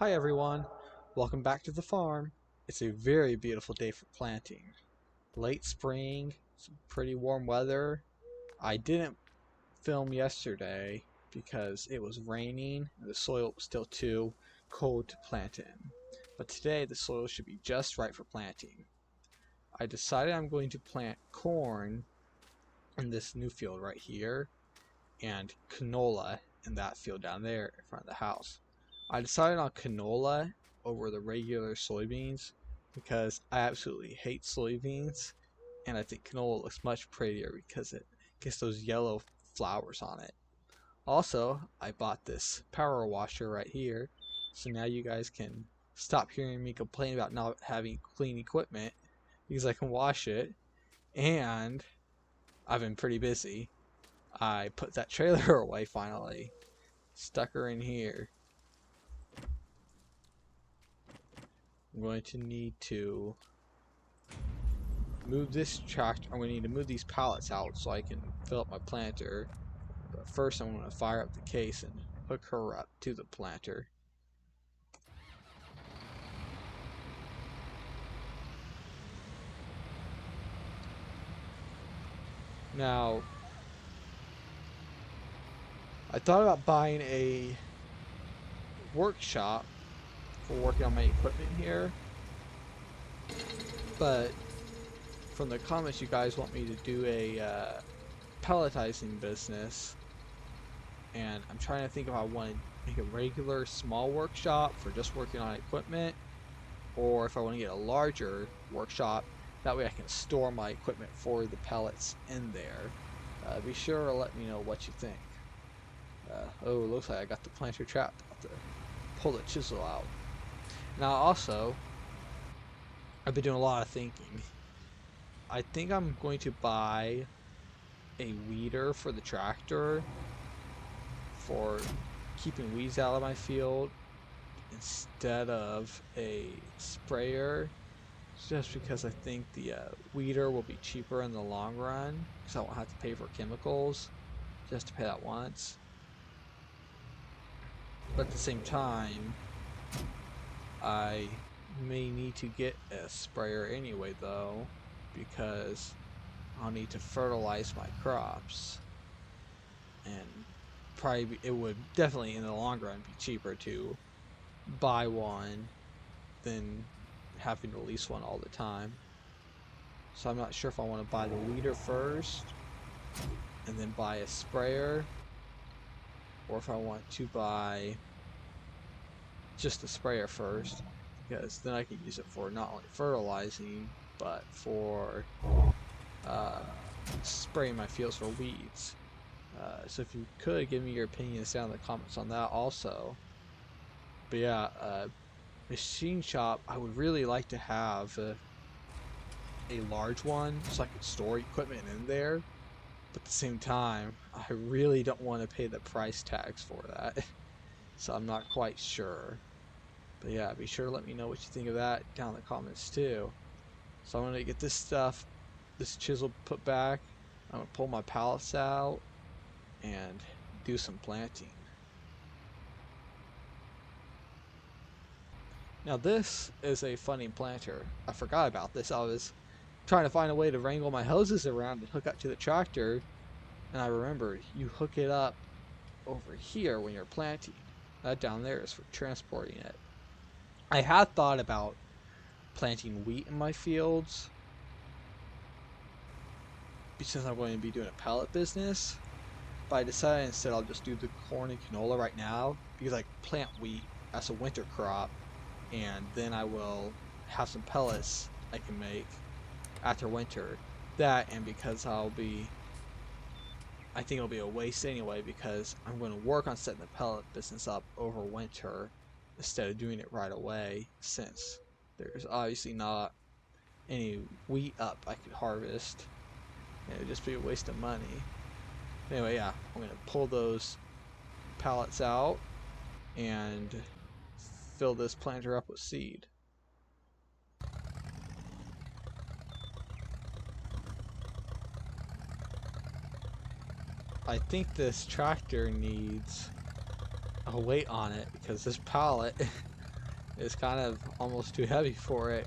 Hi everyone, welcome back to the farm. It's a very beautiful day for planting. Late spring, some pretty warm weather. I didn't film yesterday because it was raining and the soil was still too cold to plant in. But today the soil should be just right for planting. I decided I'm going to plant corn in this new field right here and canola in that field down there in front of the house. I decided on canola over the regular soybeans because I absolutely hate soybeans, and I think canola looks much prettier because it gets those yellow flowers on it. Also, I bought this power washer right here, so now you guys can stop hearing me complain about not having clean equipment because I can wash it, and I've been pretty busy. I put that trailer away finally. Stuck her in here. I'm going to need to move this tractor. I'm going to need to move these pallets out so I can fill up my planter. But first I'm going to fire up the case and hook her up to the planter. Now, I thought about buying a workshop for working on my equipment here, but from the comments you guys want me to do a pelletizing business, and I'm trying to think if I want to make a regular small workshop for just working on equipment, or if I want to get a larger workshop, that way I can store my equipment for the pellets in there. Be sure to let me know what you think. Oh, it looks like I got the planter trapped. I'll have to pull the chisel out. Now also, I've been doing a lot of thinking. I think I'm going to buy a weeder for the tractor for keeping weeds out of my field instead of a sprayer, just because I think the weeder will be cheaper in the long run because I won't have to pay for chemicals, just to pay that once. But at the same time, I may need to get a sprayer anyway though, because I'll need to fertilize my crops, and it would definitely in the long run be cheaper to buy one than having to lease one all the time. So I'm not sure if I want to buy the weeder first and then buy a sprayer, or if I want to buy just the sprayer first, because then I can use it for not only fertilizing but for spraying my fields for weeds. So if you could give me your opinions down in the comments on that also. But yeah, machine shop, I would really like to have a large one so I could store equipment in there, but at the same time I really don't want to pay the price tags for that. So I'm not quite sure. But yeah, be sure to let me know what you think of that down in the comments too. So I'm going to get this chisel put back. I'm going to pull my pallets out and do some planting. Now this is a funny planter. I forgot about this. I was trying to find a way to wrangle my hoses around and hook up to the tractor, and I remembered you hook it up over here when you're planting. That down there is for transporting it. I had thought about planting wheat in my fields because I'm going to be doing a pellet business, but I decided instead I'll just do the corn and canola right now because I plant wheat as a winter crop, and then I will have some pellets I can make after winter. That, and because I think it'll be a waste anyway because I'm going to work on setting the pellet business up over winter instead of doing it right away, since there's obviously not any wheat up I could harvest, and it'd just be a waste of money. Anyway, yeah, I'm going to pull those pallets out and fill this planter up with seed. I think this tractor needs a weight on it because this pallet is kind of almost too heavy for it.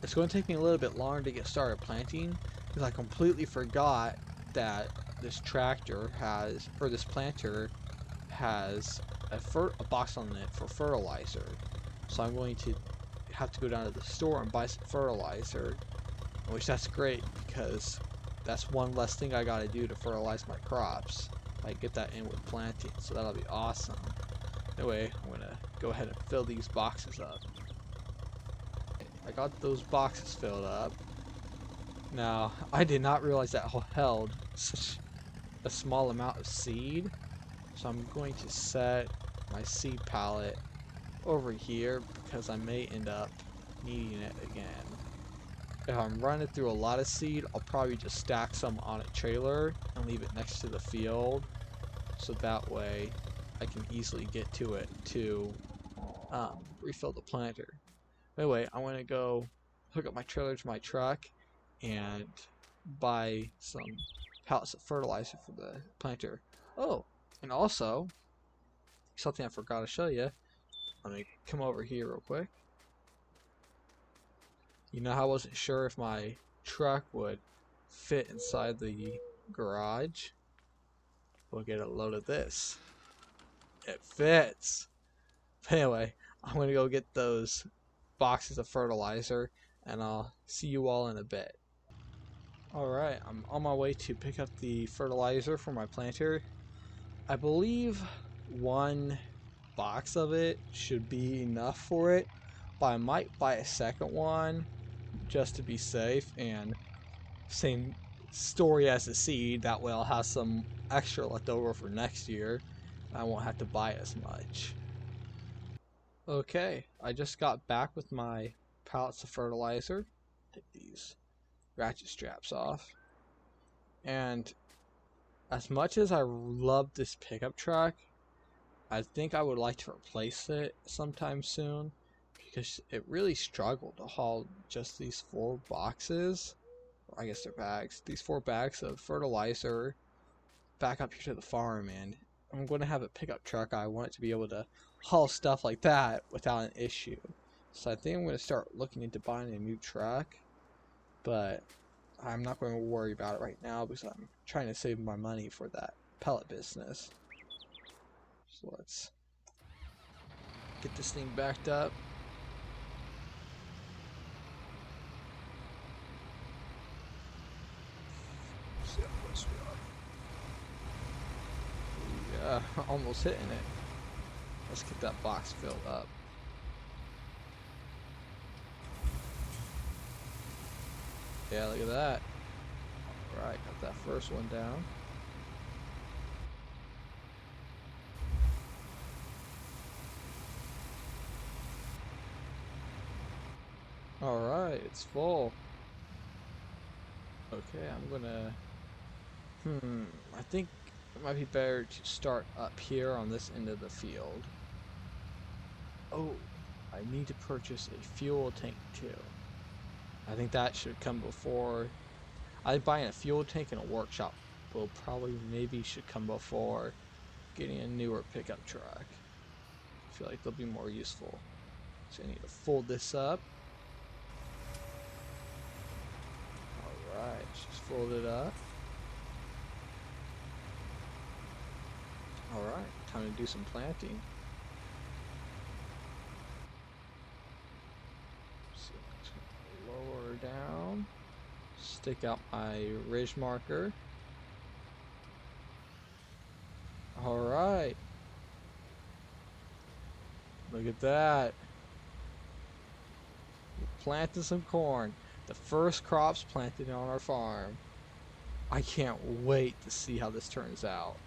It's going to take me a little bit longer to get started planting because I completely forgot that this tractor has, or this planter has a box on it for fertilizer. So I'm going to have to go down to the store and buy some fertilizer, which that's great because that's one less thing I gotta do to fertilize my crops. I get that in with planting, so that'll be awesome. Anyway, I'm gonna go ahead and fill these boxes up. I got those boxes filled up. Now, I did not realize that held such a small amount of seed, so I'm going to set my seed pallet over here because I may end up needing it again. If I'm running through a lot of seed, I'll probably just stack some on a trailer and leave it next to the field, so that way I can easily get to it to refill the planter. Anyway, I want to go hook up my trailer to my truck and buy some pallets of fertilizer for the planter. Oh, and also, something I forgot to show you. Let me come over here real quick. You know how I wasn't sure if my truck would fit inside the garage? We'll get a load of this. It fits! Anyway, I'm gonna go get those boxes of fertilizer and I'll see you all in a bit. Alright, I'm on my way to pick up the fertilizer for my planter. I believe one box of it should be enough for it, but I might buy a second one just to be safe, and same story as the seed, that way I'll have some extra left over for next year. I won't have to buy as much. Okay, I just got back with my pallets of fertilizer. Take these ratchet straps off. And as much as I love this pickup truck, I think I would like to replace it sometime soon because it really struggled to haul just these 4 boxes, or I guess they're bags, these 4 bags of fertilizer back up here to the farm, and I'm going to have a pickup truck. I want it to be able to haul stuff like that without an issue. So I think I'm going to start looking into buying a new truck, but I'm not going to worry about it right now because I'm trying to save my money for that pellet business. So let's get this thing backed up. See how close we are. Yeah, almost hitting it. Let's get that box filled up. Yeah, look at that. Alright, got that first one down. Alright, it's full. Okay, I'm gonna... I think it might be better to start up here on this end of the field. Oh, I need to purchase a fuel tank too. I think that should come before... I think buying a fuel tank and a workshop will probably should come before getting a newer pickup truck. I feel like they'll be more useful. So I need to fold this up. Alright, just fold it up. Alright, time to do some planting. So lower down, stick out my ridge marker. Alright, look at that. We're planting some corn. The first crops planted on our farm. I can't wait to see how this turns out.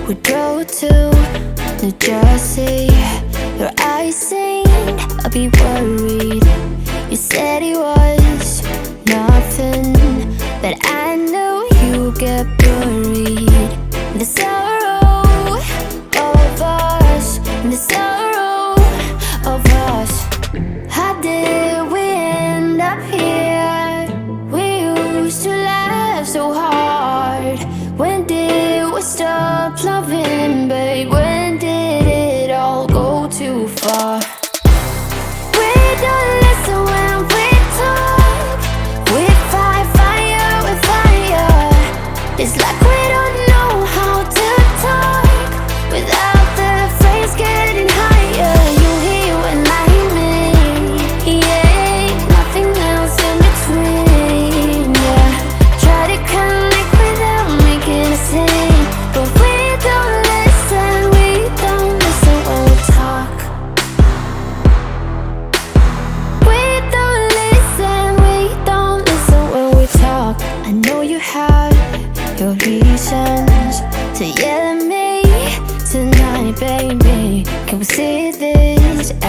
We drove to New Jersey. Your eyes seemed a bit worried. You said it was nothing, but I knew you'd get buried. The sorrow of us, the sorrow of us. How did we end up here? We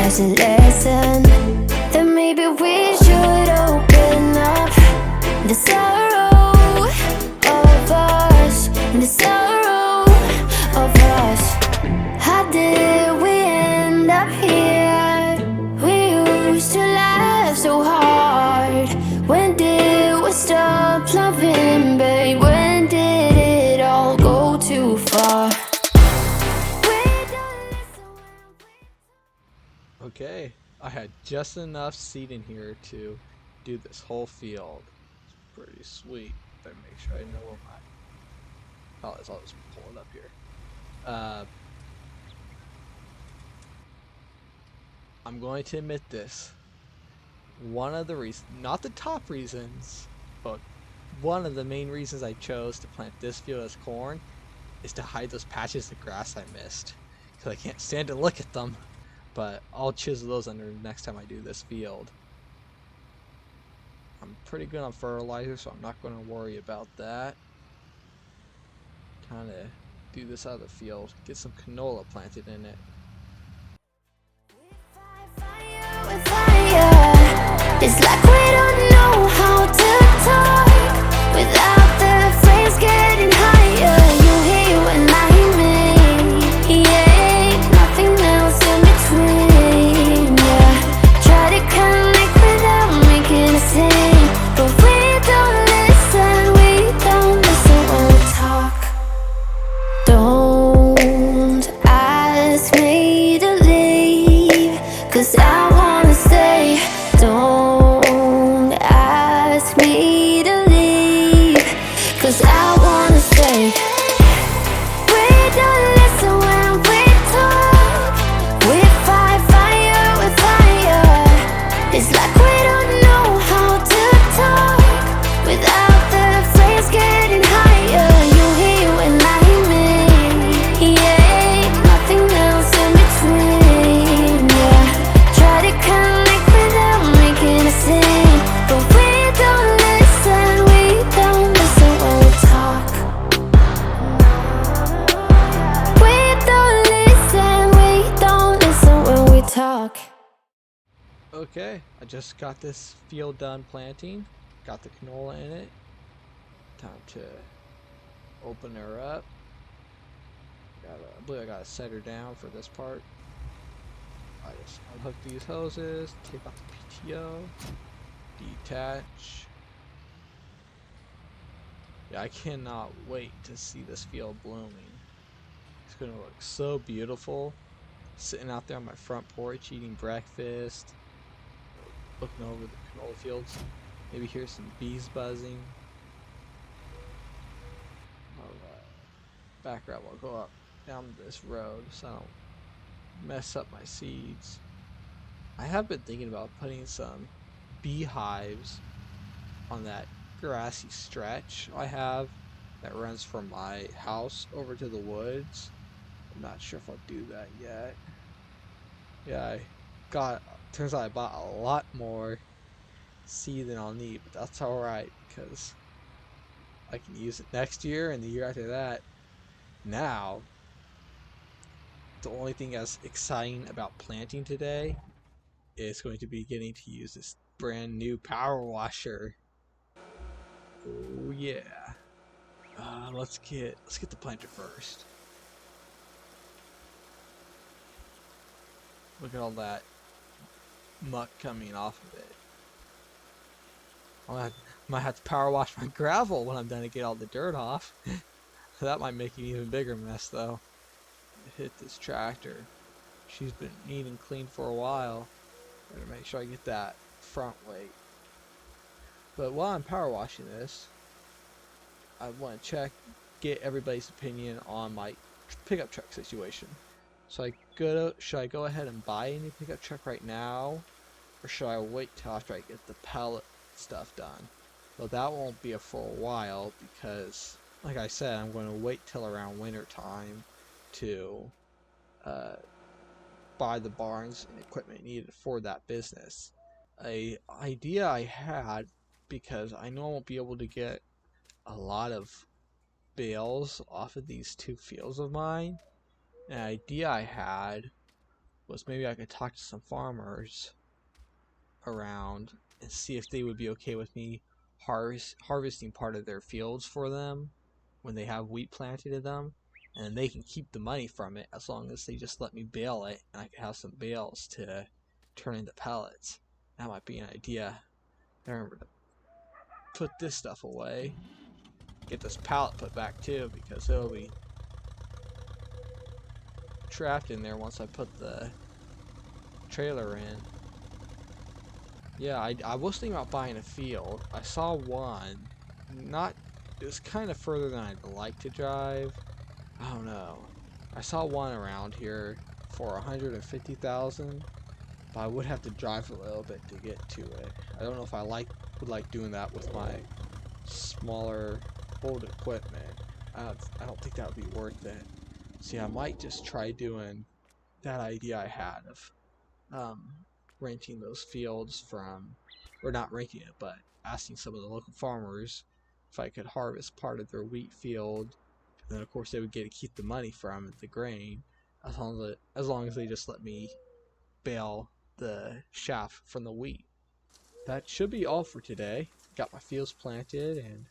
as a lesson. Then maybe we should open up the sorrow of us, the sorrow of us. How did we end up here? We used to laugh so hard. When did we stop loving, babe? When did it all go too far? Okay, I had just enough seed in here to do this whole field. It's pretty sweet. Better make sure I know where my... Oh, I'll just pull it up here. I'm going to admit this. One of the reasons, not the top reasons, but one of the main reasons I chose to plant this field as corn is to hide those patches of grass I missed. Because I can't stand to look at them. But I'll chisel those under next time I do this field. I'm pretty good on fertilizer, so I'm not going to worry about that. Kind of do this out of the field. Get some canola planted in it. It's like we don't know how to talk without the flames getting higher. You hear when I mean, yeah, nothing else in between, yeah. Try to connect without making a scene, but we don't listen when we talk. Don't ask me to leave, 'cause I wanna stay. Don't ask me to leave, 'cause I wanna stay. We don't listen when we talk. We fight fire with fire. It's like we don't know how to talk without the flames getting higher. You hear when I mean, yeah, nothing else in between, yeah. Try to connect without making a scene, but we don't listen when we talk. We don't listen when we talk. Okay, I just got this field done planting. Got the canola in it. Time to open her up. I believe I gotta set her down for this part. I just unhook these hoses, take off the PTO, detach. Yeah, I cannot wait to see this field blooming. It's gonna look so beautiful. Sitting out there on my front porch eating breakfast, looking over the canola fields. Maybe hear some bees buzzing. I'll back up. I'll go up down this road so I don't mess up my seeds. I have been thinking about putting some beehives on that grassy stretch I have that runs from my house over to the woods. I'm not sure if I'll do that yet. Yeah, turns out I bought a lot more seed than I'll need, but that's alright because I can use it next year and the year after that. Now, the only thing as exciting about planting today is going to be getting to use this brand new power washer. Oh yeah. Let's get the planter first. Look at all that muck coming off of it. Might have to power wash my gravel when I'm done to get all the dirt off. That might make an even bigger mess though. Hit this tractor. She's been neat and clean for a while. Better make sure I get that front weight. But while I'm power washing this, I want to get everybody's opinion on my pickup truck situation. So should I go ahead and buy a new pickup truck right now, or should I wait till after I get the pallet stuff done? Well, that won't be for a while because, like I said, I'm going to wait till around winter time to buy the barns and equipment needed for that business. A idea I had, because I know I won't be able to get a lot of bales off of these two fields of mine. An idea I had was maybe I could talk to some farmers around and see if they would be okay with me harvesting part of their fields for them when they have wheat planted in them, and they can keep the money from it as long as they just let me bale it, and I can have some bales to turn into pellets. That might be an idea. I remember to put this stuff away. Get this pallet put back too, because it'll be trapped in there once I put the trailer in. Yeah, I was thinking about buying a field. I saw one. It was kind of further than I'd like to drive. I don't know. I saw one around here for 150,000, but I would have to drive a little bit to get to it. I don't know if I would like doing that with my smaller old equipment. I don't think that would be worth it. See, I might just try doing that idea I had of renting those fields from, or not renting it, but asking some of the local farmers if I could harvest part of their wheat field. And then of course they would get to keep the money from the grain, as long as they just let me bale the chaff from the wheat. That should be all for today. Got my fields planted, and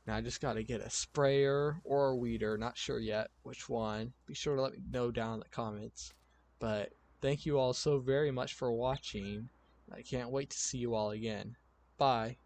now I just got to get a sprayer or a weeder. Not sure yet which one. Be sure to let me know down in the comments. But thank you all so very much for watching. I can't wait to see you all again. Bye.